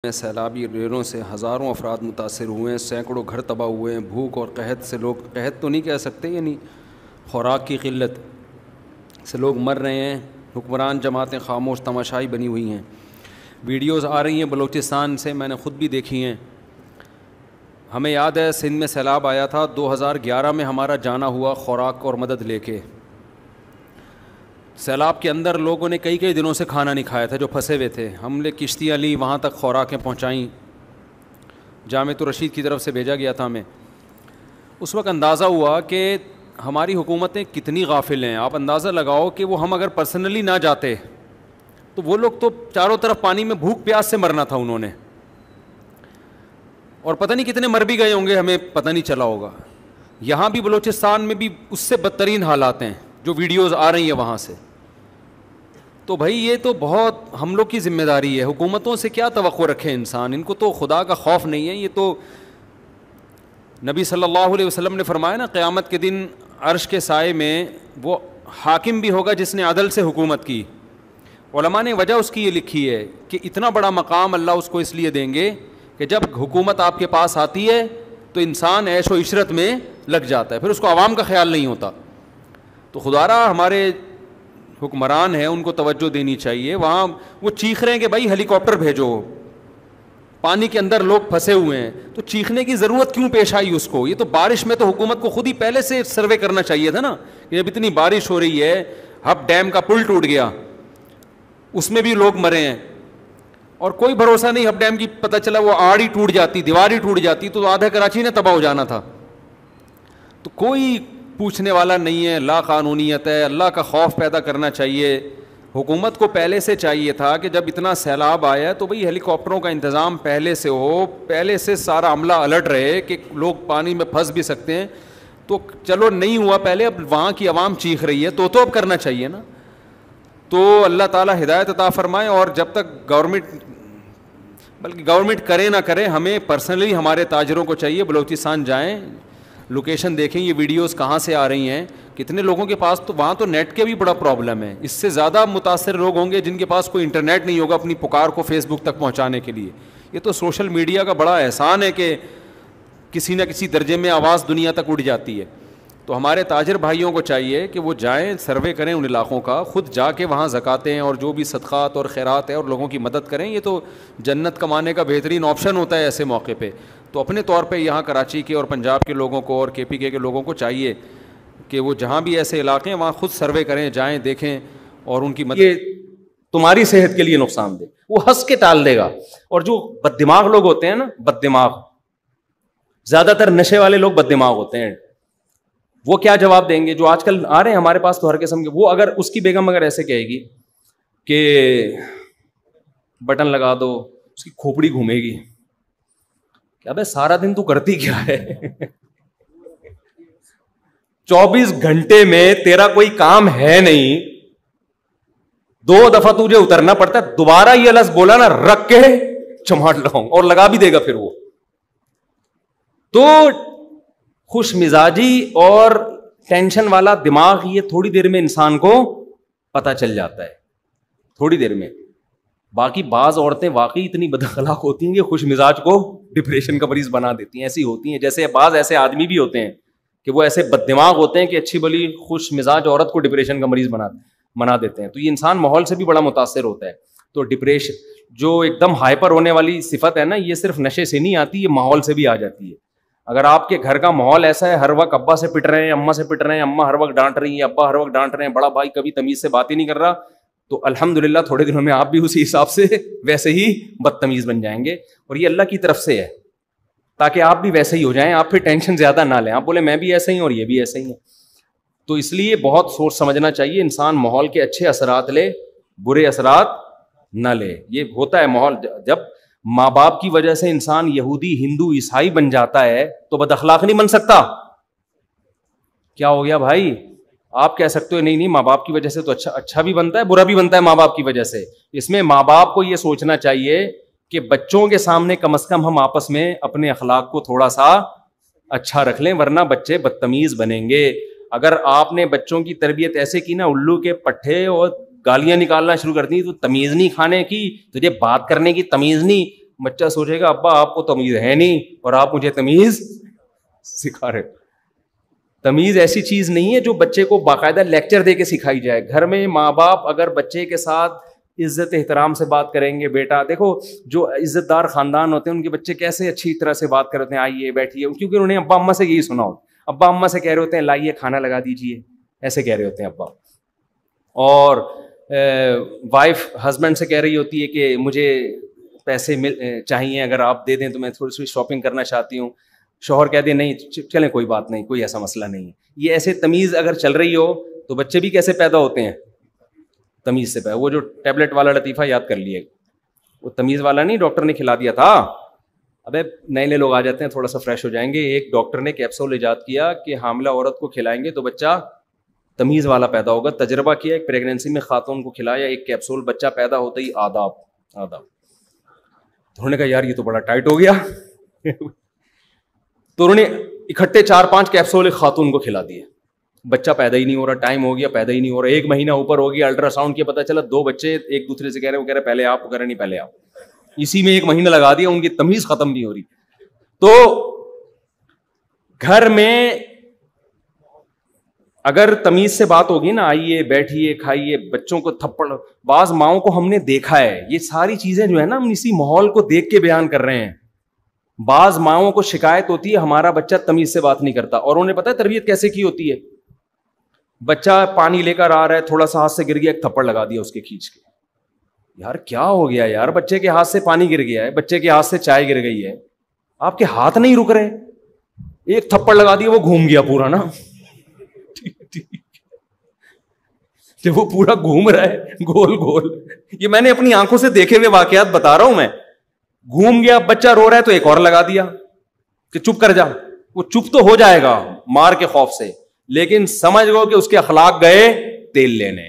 میں سیلابی ریلوں سے ہزاروں افراد متاثر ہوئے ہیں، سینکڑوں گھر تباہ ہوئے ہیں، بھوک اور قحط سے لوگ، قحط تو نہیں کہہ سکتے، یعنی خوراک کی قلت سے لوگ مر رہے ہیں۔ حکمران جماعتیں خاموش تماشائی بنی ہوئی ہیں۔ ویڈیوز آ رہی ہیں بلوچستان سے، میں نے خود بھی دیکھی ہیں۔ ہمیں یاد ہے سندھ میں سیلاب آیا تھا 2011 میں، ہمارا جانا ہوا خوراک اور مدد لے کے۔ سیلاب کے اندر لوگوں نے کئی دنوں سے کھانا نہیں کھایا تھا جو پھنسے ہوئے تھے، ہم نے کشتیاں لی، وہاں تک خوراکیں پہنچائیں، جامعۃ الرشید کی طرف سے بھیجا گیا تھا ہمیں۔ اس وقت اندازہ ہوا کہ ہماری حکومتیں کتنی غافل ہیں۔ آپ اندازہ لگاؤ کہ وہ ہم اگر پرسنلی نہ جاتے تو وہ لوگ تو چاروں طرف پانی میں بھوک پیاس سے مرنا تھا انہوں نے، اور پتہ نہیں کتنے مر بھی گئے ہوں گے، ہمیں پتہ نہیں چلا ہوگا۔ یہاں بھی بلوچستان میں بھی اس سے بدترین حالات ہیں جو ویڈیوز آ رہی ہیں وہاں سے۔ تو بھائی یہ تو بہت ہم لوگ کی ذمہ داری ہے۔ حکومتوں سے کیا توقع رکھے انسان، ان کو تو خدا کا خوف نہیں ہے۔ یہ تو نبی صلی اللہ علیہ وسلم نے فرمایا نا، قیامت کے دن عرش کے سائے میں وہ حاکم بھی ہوگا جس نے عدل سے حکومت کی۔ علماء نے وجہ اس کی یہ لکھی ہے کہ اتنا بڑا مقام اللہ اس کو اس لیے دیں گے کہ جب حکومت آپ کے پاس آتی ہے تو انسان عیش و عشرت میں لگ جاتا ہے، پھر اس کو عوام کا خیال نہیں ہوتا۔ تو خدا را ہمارے حکمران ہیں، ان کو توجہ دینی چاہیے۔ وہاں وہ چیخ رہے ہیں کہ بھائی ہیلی کاپٹر بھیجو، پانی کے اندر لوگ پھنسے ہوئے ہیں، تو چیخنے کی ضرورت کیوں پیش آئی اس کو؟ یہ تو بارش میں تو حکومت کو خود ہی پہلے سے سروے کرنا چاہیے تھا نا، کہ جب اتنی بارش ہو رہی ہے، ہب ڈیم کا پل ٹوٹ گیا، اس میں بھی لوگ مرے ہیں، اور کوئی بھروسہ نہیں، ہب ڈیم کی پتہ چلا وہ آڑ ہی ٹوٹ جاتی، دیوار ہی ٹوٹ جاتی تو آدھا کراچی نے تباہ ہو جانا تھا۔ تو کوئی پوچھنے والا نہیں ہے، لا قانونیت ہے۔ اللہ کا خوف پیدا کرنا چاہیے۔ حکومت کو پہلے سے چاہیے تھا کہ جب اتنا سیلاب آیا تو بھئی ہیلی کاپٹروں کا انتظام پہلے سے ہو، پہلے سے سارا عملہ الرٹ رہے کہ لوگ پانی میں پھنس بھی سکتے ہیں۔ تو چلو نہیں ہوا پہلے، اب وہاں کی عوام چیخ رہی ہے تو اب کرنا چاہیے نا۔ تو اللہ تعالیٰ ہدایت عطا فرمائے، اور جب تک گورنمنٹ کرے نہ کرے، ہمیں پرسنلی ہمارے تاجروں کو چاہیے بلوچستان جائیں، لوکیشن دیکھیں یہ ویڈیوز کہاں سے آ رہی ہیں، کتنے لوگوں کے پاس، تو وہاں تو نیٹ کے بھی بڑا پرابلم ہے۔ اس سے زیادہ متاثر لوگ ہوں گے جن کے پاس کوئی انٹرنیٹ نہیں ہوگا اپنی پکار کو فیس بک تک پہنچانے کے لیے۔ یہ تو سوشل میڈیا کا بڑا احسان ہے کہ کسی نہ کسی درجے میں آواز دنیا تک اڑ جاتی ہے۔ تو ہمارے تاجر بھائیوں کو چاہیے کہ وہ جائیں، سروے کریں ان علاقوں کا، خود جا کے وہاں زکاتیں اور جو بھی صدقات اور خیرات ہے اور لوگوں کی مدد کریں۔ یہ تو جنت کمانے کا بہترین آپشن ہوتا ہے ایسے موقع پہ۔ تو اپنے طور پہ یہاں کراچی کے اور پنجاب کے لوگوں کو اور KPK کے لوگوں کو چاہیے کہ وہ جہاں بھی ایسے علاقے ہیں وہاں خود سروے کریں، جائیں، دیکھیں اور ان کی مدد۔ یہ تمہاری صحت کے لیے نقصان دہ، وہ ہنس کے ٹال دے گا۔ اور جو بد دماغ لوگ ہوتے ہیں نا، بد دماغ، زیادہ تر نشے والے لوگ بد دماغ ہوتے ہیں، وہ کیا جواب دیں گے؟ جو آج کل آ رہے ہیں ہمارے پاس تو ہر قسم کے، وہ اگر اس کی بیگم اگر ایسے کہے گی کہ بٹن لگا دو، اس کی کھوپڑی گھومے گی کہ ابے سارا دن تو کرتی کیا ہے 24 گھنٹے میں تیرا کوئی کام ہے نہیں، 2 دفعہ تجھے اترنا پڑتا ہے، دوبارہ یہ لفظ بولا نا رکھ کے چماٹ لگاؤں، اور لگا بھی دے گا پھر وہ۔ تو خوش مزاجی اور ٹینشن والا دماغ یہ تھوڑی دیر میں انسان کو پتہ چل جاتا ہے، تھوڑی دیر میں۔ باقی بعض عورتیں واقعی اتنی بد اخلاق ہوتی ہیں کہ خوش مزاج کو ڈپریشن کا مریض بنا دیتی ہیں، ایسی ہوتی ہیں۔ جیسے بعض ایسے آدمی بھی ہوتے ہیں کہ وہ ایسے بد دماغ ہوتے ہیں کہ اچھی بلی خوش مزاج عورت کو ڈپریشن کا مریض بنا دیتے ہیں۔ تو یہ انسان ماحول سے بھی بڑا متاثر ہوتا ہے۔ تو ڈپریشن جو ایک دم ہائپر ہونے والی صفت ہے نا، یہ صرف نشے سے نہیں آتی، یہ ماحول سے بھی آ جاتی ہے۔ اگر آپ کے گھر کا ماحول ایسا ہے، ہر وقت ابا سے پٹ رہے ہیں، اماں سے پٹ رہے ہیں، اماں ہر وقت ڈانٹ رہی ہیں، ابا ہر وقت ڈانٹ رہے ہیں، بڑا بھائی کبھی تمیز سے بات ہی نہیں کر رہا، تو الحمدللہ تھوڑے دنوں میں آپ بھی اسی حساب سے ویسے ہی بدتمیز بن جائیں گے۔ اور یہ اللہ کی طرف سے ہے تاکہ آپ بھی ویسے ہی ہو جائیں، آپ پھر ٹینشن زیادہ نہ لیں، آپ بولے میں بھی ایسا ہی ہوں اور یہ بھی ایسا ہی ہے۔ تو اس لیے بہت سوچ سمجھنا چاہیے، انسان ماحول کے اچھے اثرات لے، برے اثرات نہ لے۔ یہ ہوتا ہے ماحول، جب ماں باپ کی وجہ سے انسان یہودی، ہندو، عیسائی بن جاتا ہے تو بد اخلاق نہیں بن سکتا۔ کیا ہو گیا بھائی؟ آپ کہہ سکتے ہو نہیں ماں باپ کی وجہ سے تو اچھا بھی بنتا ہے، برا بھی بنتا ہے ماں باپ کی وجہ سے۔ اس میں ماں باپ کو یہ سوچنا چاہیے کہ بچوں کے سامنے کم از کم ہم آپس میں اپنے اخلاق کو تھوڑا سا اچھا رکھ لیں، ورنہ بچے بدتمیز بنیں گے۔ اگر آپ نے بچوں کی تربیت ایسے کی نا، الو کے پٹھے اور گالیاں نکالنا شروع کر دی، تو تمیز نہیں کھانے کی، تجھے بات کرنے کی تمیز نہیں، بچہ سوچے گا ابا آپ کو تمیز ہے نہیں اور آپ مجھے تمیز سکھا رہے. تمیز ایسی چیز نہیں ہے جو بچے کو باقاعدہ لیکچر دے کے سکھائی جائے. گھر میں ماں باپ اگر بچے کے ساتھ عزت احترام سے بات کریں گے, بیٹا دیکھو جو عزت دار خاندان ہوتے ہیں ان کے بچے کیسے اچھی طرح سے بات کرتے ہیں, آئیے بیٹھیے, کیونکہ انہوں نے ابا اماں سے یہی سنا ہو. ابا اماں سے کہہ رہے ہوتے ہیں لائیے کھانا لگا دیجیے, ایسے کہہ رہے ہوتے ہیں ابا. اور وائف ہسبینڈ سے کہہ رہی ہوتی ہے کہ مجھے پیسے چاہیے, اگر آپ دے دیں تو میں تھوڑی سی شاپنگ کرنا چاہتی ہوں. شوہر کہہ دیں نہیں چلیں کوئی بات نہیں, کوئی ایسا مسئلہ نہیں ہے. یہ ایسے تمیز اگر چل رہی ہو تو بچے بھی کیسے پیدا ہوتے ہیں, تمیز سے پیدا. وہ جو ٹیبلٹ والا لطیفہ یاد کر لیے, وہ تمیز والا نہیں, ڈاکٹر نے کھلا دیا تھا. ابے نئے نئے لوگ آ جاتے ہیں, تھوڑا سا فریش ہو جائیں گے. ایک ڈاکٹر نے کیپسول ایجاد کیا کہ حاملہ عورت کو کھلائیں گے تو بچہ تمیز والا پیدا ہوگا. تجربہ کیا, ایک پریگنینسی میں خاتون کو کھلایا ایک کیپسول, بچہ پیدا ہوتا ہی آداب. انہوں نے کہا یار یہ تو بڑا ٹائٹ ہو گیا. تو انہوں نے اکٹھے 4-5 کیپسول ایک خاتون کو کھلا دیے. بچہ پیدا ہی نہیں ہو رہا, ٹائم ہو گیا پیدا ہی نہیں ہو رہا. 1 مہینہ اوپر ہو گیا, الٹرا ساؤنڈ کیا پتا چلا 2 بچے ایک دوسرے سے کہہ رہے, وہ کہہ رہے پہلے آپ, وہ کہہ رہے نہیں پہلے آپ. اسی میں 1 مہینہ لگا دیا, ان کی تمیز ختم نہیں ہو رہی. تو گھر میں اگر تمیز سے بات ہوگی نا, آئیے بیٹھیے کھائیے, بچوں کو تھپڑ, بعض ماؤں کو ہم نے دیکھا ہے, یہ ساری چیزیں جو ہے نا ہم اسی ماحول کو دیکھ کے بیان کر رہے ہیں. بعض ماؤں کو شکایت ہوتی ہے ہمارا بچہ تمیز سے بات نہیں کرتا, اور انہوں نے پتا ہے تربیت کیسے کی ہوتی ہے. بچہ پانی لے کر آ رہا ہے, تھوڑا سا ہاتھ سے گر گیا, ایک تھپڑ لگا دیا اس کے کھینچ کے. یار کیا ہو گیا یار, بچے کے ہاتھ سے پانی گر گیا ہے, بچے کے ہاتھ سے چائے گر گئی ہے, آپ کے ہاتھ نہیں رک رہے, ایک تھپڑ لگا دیا, وہ گھوم گیا پورا نا. جب وہ پورا گھوم رہا ہے گول گول, یہ میں نے اپنی آنکھوں سے دیکھے ہوئے واقعات بتا رہا ہوں میں. گھوم گیا, بچہ رو رہا ہے تو ایک اور لگا دیا کہ چپ کر جا. وہ چپ تو ہو جائے گا مار کے خوف سے, لیکن سمجھ گو کہ اس کے اخلاق گئے تیل لینے.